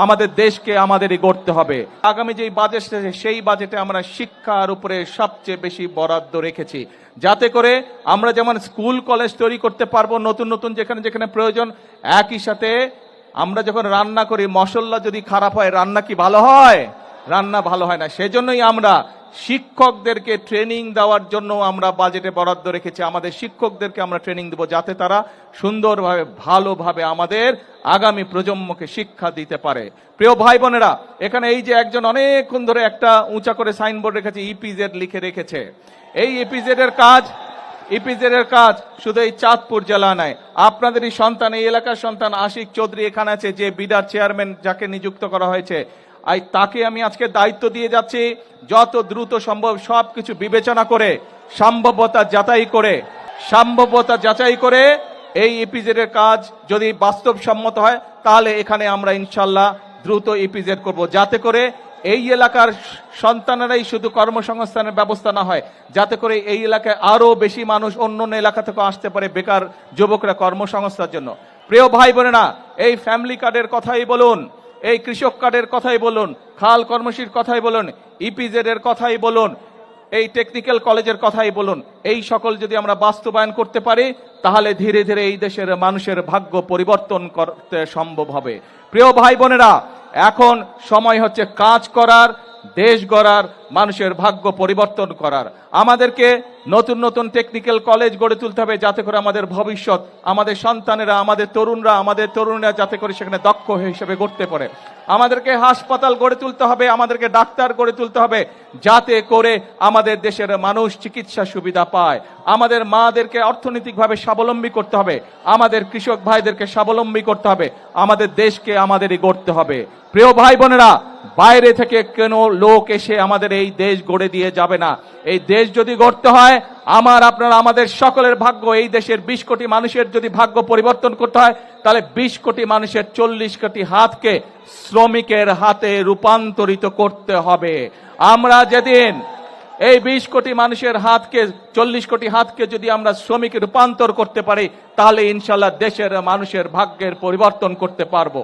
আমাদের দেশকে আমাদেরই গড়তে হবে। আগামী যে বাজেট সেই বাজেটে আমরা শিক্ষার উপরে সবচেয়ে বেশি বরাদ্দ রেখেছি, যাতে করে আমরা যেমন স্কুল কলেজ তৈরি করতে পারবো নতুন নতুন যেখানে যেখানে প্রয়োজন। একই সাথে আমরা যখন রান্না করি, মশলা যদি খারাপ হয় রান্না কি ভালো হয়? রান্না ভালো হয় না। সেজন্যই আমরা শিক্ষকদেরকে ট্রেনিং দেওয়ার জন্য আমরা বাজেটে বরাদ্দ রেখেছি। আমাদের শিক্ষকদেরকে আমরা ট্রেনিং দেব, যাতে তারা সুন্দরভাবে ভালোভাবে আমাদের আগামী প্রজন্মকে শিক্ষা দিতে পারে। প্রিয় ভাই বোনেরা, এখানে এই যে একজন অনেকক্ষণ ধরে একটা উঁচা করে সাইনবোর্ড রেখেছে, ইপিজেড লিখে রেখেছে। এই ইপিজেড এর কাজ শুধু এই চাঁদপুর জেলা নয়, আপনাদেরই সন্তান, এই এলাকার সন্তান আশিক চৌধুরী এখানে আছে, যে বিডার চেয়ারম্যান যাকে নিযুক্ত করা হয়েছে। তাকে আমি আজকে দায়িত্ব দিয়ে যাচ্ছি, যত দ্রুত সম্ভব সবকিছু বিবেচনা করে সম্ভাব্যতা যাচাই করে এই ইপিজেড এর কাজ যদি বাস্তবসম্মত হয়, তাহলে এখানে আমরা ইনশাল্লাহ দ্রুত ইপিজেড করব, যাতে করে এই এলাকার সন্তানেরাই শুধু কর্মসংস্থানের ব্যবস্থা না হয়, যাতে করে এই এলাকায় আরো বেশি মানুষ অন্য এলাকা থেকে আসতে পারে বেকার যুবকরা কর্মসংস্থার জন্য। প্রিয় ভাই বোনেরা, এই ফ্যামিলি কার্ডের কথাই বলুন, এই কৃষক কার্ডের কথাই বলুন, খাল কর্মসূচির কথাই বলুন, ইপিজেড এর কথাই বলুন, এই টেকনিক্যাল কলেজের কথাই বলুন, এই সকল যদি আমরা বাস্তবায়ন করতে পারি, তাহলে ধীরে ধীরে এই দেশের মানুষের ভাগ্য পরিবর্তন করতে সম্ভব হবে। প্রিয় ভাই বোনেরা, এখন সময় হচ্ছে কাজ করার, দেশ গড়ার, মানুষের ভাগ্য পরিবর্তন করার। আমাদেরকে নতুন নতুন টেকনিক্যাল কলেজ গড়ে তুলতে হবে, যাতে করে আমাদের ভবিষ্যৎ, আমাদের সন্তানেরা, আমাদের তরুণরা যাতে করে সেখানে দক্ষ হিসেবে গড়তে পারে। আমাদেরকে হাসপাতাল গড়ে তুলতে হবে, আমাদেরকে ডাক্তার গড়ে তুলতে হবে, যাতে করে আমাদের দেশের মানুষ চিকিৎসা সুবিধা পায়। আমাদের মাদেরকে অর্থনৈতিকভাবে স্বাবলম্বী করতে হবে, আমাদের কৃষক ভাইদেরকে স্বাবলম্বী করতে হবে, আমাদের দেশকে আমাদেরই গড়তে হবে। প্রিয় ভাই বোনেরা, বাইরে থেকে কোনো লোক এসে আমাদের এই দেশ গড়ে দিয়ে যাবে না। এই দেশ যদি গড়তে হয়, আমাদের সকলের ভাগ্য, এই দেশের 20 কোটি মানুষের যদি ভাগ্য পরিবর্তন করতে হয়, তাহলে 20 কোটি মানুষের 40 কোটি হাতকে শ্রমিকের হাতে রূপান্তরিত করতে হবে। আমরা যেদিন এই 20 কোটি মানুষের হাতকে, 40 কোটি হাতকে যদি আমরা শ্রমিকে রূপান্তর করতে পারি, তাহলে ইনশাল্লাহ দেশের মানুষের ভাগ্যের পরিবর্তন করতে পারবো।